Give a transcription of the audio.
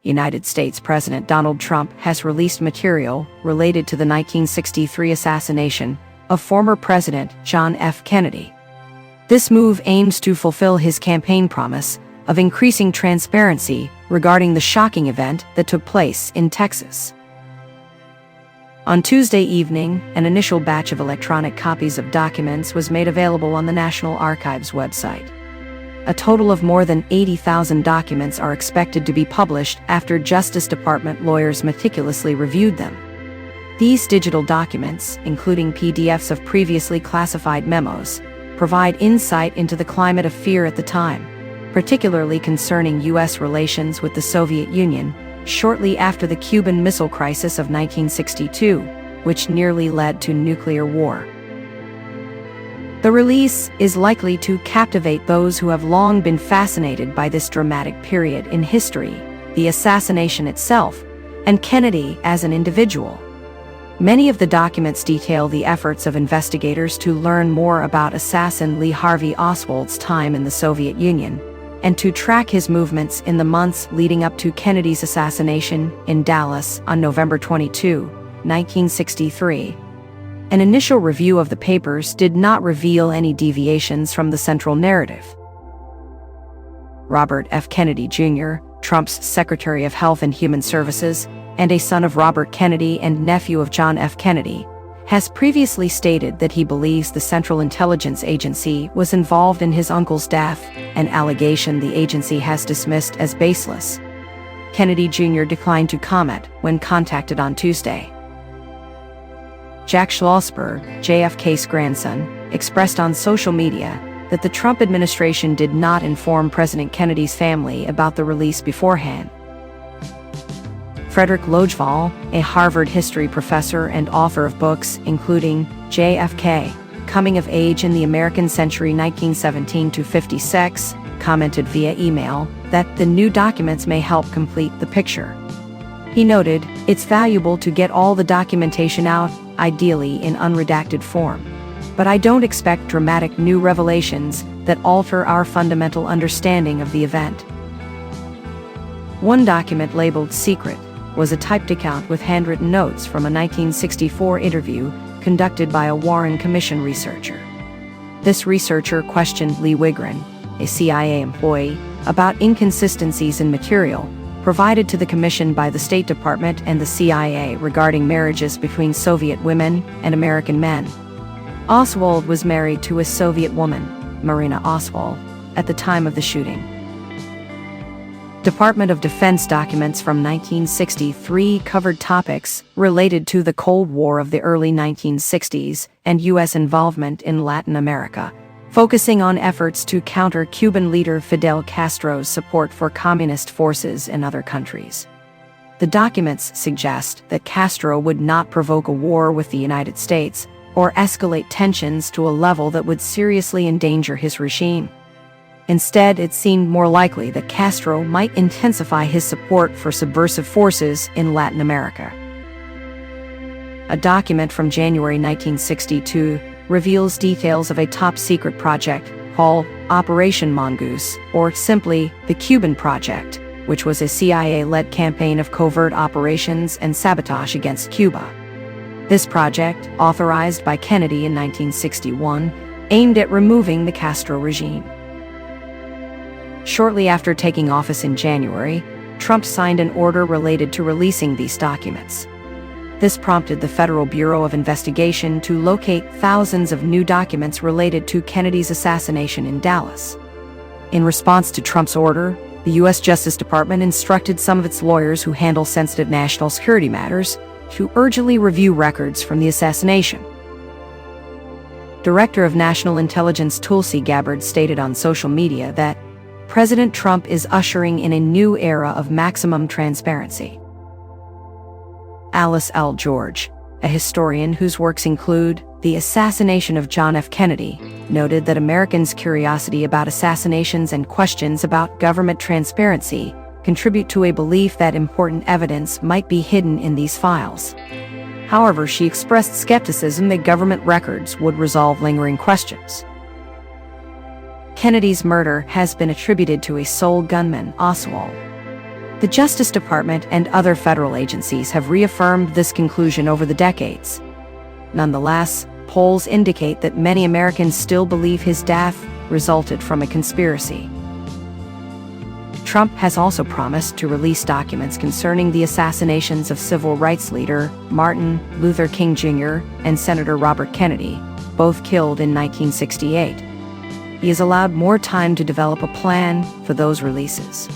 United States President Donald Trump has released material related to the 1963 assassination of former President John F. Kennedy. This move aims to fulfill his campaign promise of increasing transparency regarding the shocking event that took place in Texas. On Tuesday evening, an initial batch of electronic copies of documents was made available on the National Archives website. A total of more than 80,000 documents are expected to be published after Justice Department lawyers meticulously reviewed them. These digital documents, including PDFs of previously classified memos, provide insight into the climate of fear at the time, particularly concerning U.S. relations with the Soviet Union shortly after the Cuban Missile Crisis of 1962, which nearly led to nuclear war. The release is likely to captivate those who have long been fascinated by this dramatic period in history, the assassination itself, and Kennedy as an individual. Many of the documents detail the efforts of investigators to learn more about assassin Lee Harvey Oswald's time in the Soviet Union, and to track his movements in the months leading up to Kennedy's assassination in Dallas on November 22, 1963. An initial review of the papers did not reveal any deviations from the central narrative. Robert F. Kennedy Jr., Trump's Secretary of Health and Human Services, and a son of Robert Kennedy and nephew of John F. Kennedy, has previously stated that he believes the Central Intelligence Agency was involved in his uncle's death, an allegation the agency has dismissed as baseless. Kennedy Jr. declined to comment when contacted on Tuesday. Jack Schlossberg, JFK's grandson, expressed on social media that the Trump administration did not inform President Kennedy's family about the release beforehand. Frederick Lojval, a Harvard history professor and author of books including JFK, Coming of Age in the American Century 1917-56, commented via email that the new documents may help complete the picture. He noted, "It's valuable to get all the documentation out, ideally in unredacted form. But I don't expect dramatic new revelations that alter our fundamental understanding of the event." One document labeled Secret was a typed account with handwritten notes from a 1964 interview conducted by a Warren Commission researcher. This researcher questioned Lee Wigren, a CIA employee, about inconsistencies in material provided to the commission by the State Department and the CIA regarding marriages between Soviet women and American men. Oswald was married to a Soviet woman, Marina Oswald, at the time of the shooting. Department of Defense documents from 1963 covered topics related to the Cold War of the early 1960s and U.S. involvement in Latin America, focusing on efforts to counter Cuban leader Fidel Castro's support for communist forces in other countries. The documents suggest that Castro would not provoke a war with the United States or escalate tensions to a level that would seriously endanger his regime. Instead, it seemed more likely that Castro might intensify his support for subversive forces in Latin America. A document from January 1962 reveals details of a top-secret project called Operation Mongoose, or simply the Cuban Project, which was a CIA-led campaign of covert operations and sabotage against Cuba. This project, authorized by Kennedy in 1961, aimed at removing the Castro regime. Shortly after taking office in January, Trump signed an order related to releasing these documents. This prompted the Federal Bureau of Investigation to locate thousands of new documents related to Kennedy's assassination in Dallas. In response to Trump's order, the U.S. Justice Department instructed some of its lawyers who handle sensitive national security matters to urgently review records from the assassination. Director of National Intelligence Tulsi Gabbard stated on social media that President Trump is ushering in a new era of maximum transparency. Alice L. George, a historian whose works include The Assassination of John F. Kennedy, noted that Americans' curiosity about assassinations and questions about government transparency contribute to a belief that important evidence might be hidden in these files. However, she expressed skepticism that government records would resolve lingering questions. Kennedy's murder has been attributed to a sole gunman, Oswald. The Justice Department and other federal agencies have reaffirmed this conclusion over the decades. Nonetheless, polls indicate that many Americans still believe his death resulted from a conspiracy. Trump has also promised to release documents concerning the assassinations of civil rights leader Martin Luther King Jr. and Senator Robert Kennedy, both killed in 1968. He has allowed more time to develop a plan for those releases.